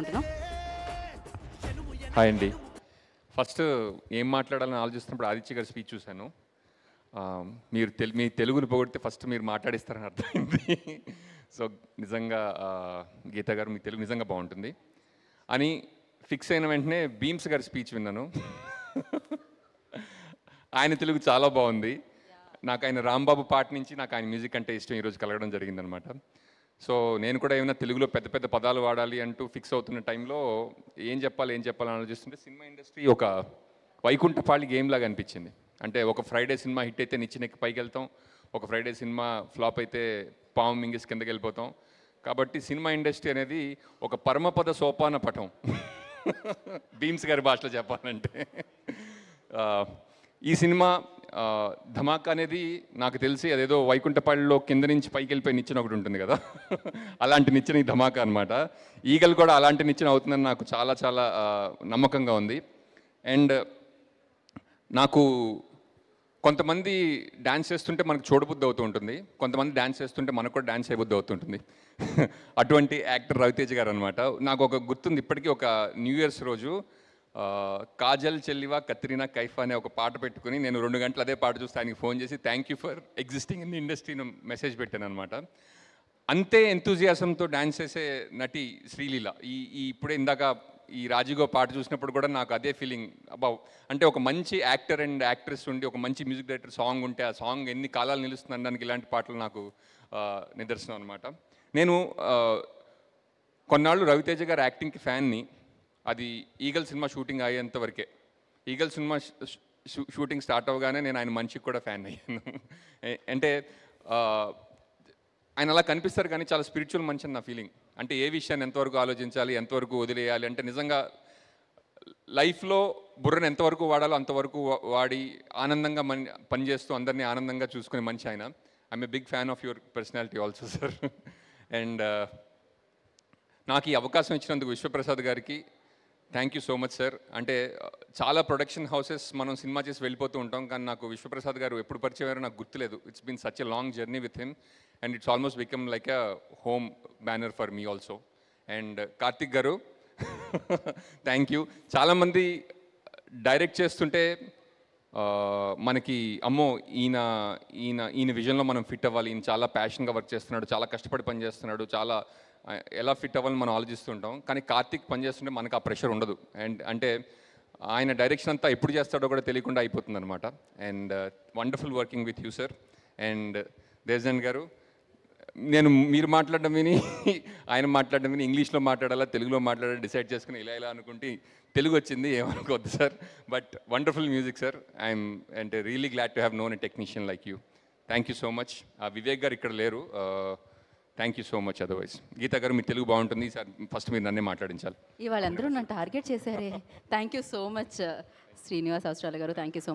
ఉంటున్నాం. హాయ్ అండి. ఫస్ట్ ఏం మాట్లాడాలని ఆలోచిస్తున్నప్పుడు ఆదిత్య గారి స్పీచ్ చూశాను. మీరు మీ తెలుగుని పొగిడితే ఫస్ట్ మీరు మాట్లాడిస్తారని అర్థమైంది. సో నిజంగా గీత గారు మీ తెలుగు నిజంగా బాగుంటుంది అని ఫిక్స్ అయిన వెంటనే భీమ్స్ గారి స్పీచ్ విన్నాను. ఆయన తెలుగు చాలా బాగుంది. నాకు ఆయన రాంబాబు పాట నుంచి నాకు ఆయన మ్యూజిక్ అంటే ఇష్టం ఈరోజు కలగడం జరిగిందనమాట. సో నేను కూడా ఏమైనా తెలుగులో పెద్ద పెద్ద పదాలు వాడాలి అంటూ ఫిక్స్ అవుతున్న టైంలో ఏం చెప్పాలని ఆలోచిస్తుంటే సినిమా ఇండస్ట్రీ ఒక వైకుంఠపాళి గేమ్ లాగా అనిపించింది. అంటే ఒక ఫ్రైడే సినిమా హిట్ అయితే నిచ్చినెక్కి పైకి వెళ్తాం, ఒక ఫ్రైడే సినిమా ఫ్లాప్ అయితే పాము మింగిస్ కిందకి వెళ్ళిపోతాం. కాబట్టి సినిమా ఇండస్ట్రీ అనేది ఒక పరమపద సోపాన పటం. భీమ్స్ గారి భాషలో చెప్పాలంటే ఈ సినిమా ధమాకా అనేది నాకు తెలిసి అదేదో వైకుంఠపాళిలో కింద నుంచి పైకి వెళ్ళిపోయి నిచ్చెన ఒకటి ఉంటుంది కదా, అలాంటి నిచ్చెన ఈ ధమాకా అనమాట. ఈగలు కూడా అలాంటి నిచ్చెన అవుతుందని నాకు చాలా చాలా నమ్మకంగా ఉంది. అండ్ నాకు కొంతమంది డ్యాన్స్ చేస్తుంటే మనకు చూడబుద్ధి అవుతూ ఉంటుంది, కొంతమంది డ్యాన్స్ చేస్తుంటే మనకు కూడా డ్యాన్స్ చేయబుద్ధి అవుతుంటుంది. అటువంటి యాక్టర్ రవితేజ గారు అనమాట. నాకు ఒక గుర్తుంది ఇప్పటికీ, ఒక న్యూ ఇయర్స్ రోజు కాజల్ చెల్లివా కత్రినా కైఫ్ అనే ఒక పాట పెట్టుకుని నేను 2 గంటలు అదే పాట చూస్తే ఆయనకి ఫోన్ చేసి thank you for existing in the ఇండస్ట్రీని మెసేజ్ పెట్టాను అనమాట. అంతే ఎంతూజియాసంతో డ్యాన్స్ చేసే నటి శ్రీలీల. ఇప్పుడే ఇందాక ఈ రాజీగో పాట చూసినప్పుడు కూడా నాకు అదే ఫీలింగ్. అంటే ఒక మంచి యాక్టర్ అండ్ యాక్ట్రెస్ ఉండి ఒక మంచి మ్యూజిక్ డైరెక్టర్ సాంగ్ ఉంటే ఆ సాంగ్ ఎన్ని కాలాలు నిలుస్తుంది అనడానికి ఇలాంటి పాటలు నాకు నిదర్శనం అనమాట. నేను కొన్నాళ్ళు రవితేజ గారు యాక్టింగ్కి ఫ్యాన్ని. అది ఈగల్ సినిమా షూటింగ్ అయ్యేంత వరకే. ఈగల్ సినిమా షూటింగ్ స్టార్ట్ అవ్వగానే నేను ఆయన మనిషికి కూడా ఫ్యాన్ అయ్యాను. అంటే ఆయన అలా కనిపిస్తారు కానీ చాలా స్పిరిచువల్ మనిషి అని నా ఫీలింగ్. అంటే ఏ విషయాన్ని ఎంతవరకు ఆలోచించాలి, ఎంతవరకు వదిలేయాలి, అంటే నిజంగా లైఫ్లో బుర్రను ఎంతవరకు వాడాలో అంతవరకు వాడి ఆనందంగా పనిచేస్తూ అందరినీ ఆనందంగా చూసుకునే మనిషి ఆయన. I'm a big fan of your personality also sir. And నాకు ఈ అవకాశం ఇచ్చినందుకు విశ్వప్రసాద్ గారికి thank you so much sir. అంటే చాలా ప్రొడక్షన్ హౌసెస్ మనం సినిమా చేసి వెళ్ళిపోతూ ఉంటాం, కానీ నాకు విశ్వప్రసాద్ గారు ఎప్పుడు పరిచయం అయ్యారో నాకు గుర్తులేదు. It's been such a long journey with him and it's almost become like a home banner for me also. And Karthik garu thank you. చాలామంది డైరెక్ట్ చేస్తుంటే మనకి అమ్మో ఈయన ఈయన ఈయన విజన్లో మనం ఫిట్ అవ్వాలి, ఈయన చాలా ప్యాషన్గా వర్క్ చేస్తున్నాడు, చాలా కష్టపడి పని చేస్తున్నాడు, చాలా ఎలా ఫిట్ అవ్వాలని మనం ఆలోచిస్తుంటాం. కానీ కార్తిక్ పనిచేస్తుంటే మనకు ఆ ప్రెషర్ ఉండదు. అండ్ అంటే ఆయన డైరెక్షన్ అంతా ఎప్పుడు చేస్తాడో కూడా తెలియకుండా అయిపోతుంది అనమాట. And wonderful working with you sir. And దేజన్ గారు, నేను మీరు మాట్లాడడం విని ఆయన మాట్లాడడం విని ఇంగ్లీష్లో మాట్లాడాలా తెలుగులో మాట్లాడాలా డిసైడ్ చేసుకుని ఇలా అనుకుంటే తెలుగు వచ్చింది, ఏమనుకోవద్దు sir. But wonderful music sir. I'm అంటే really glad to have known a technician like you. Thank you so much. Vivek garu ఇక్కడ లేరు. Thank you so much. Otherwise Geetha garu మీ తెలుగు బాగుంటుంది సార్, ఫస్ట్ మీరు నన్నే మాట్లాడించాలి. ఇవాళ అందరూ నన్ను టార్గెట్ చేశారే. Thank you so much Srinivas Avasarala garu. Thank you so much.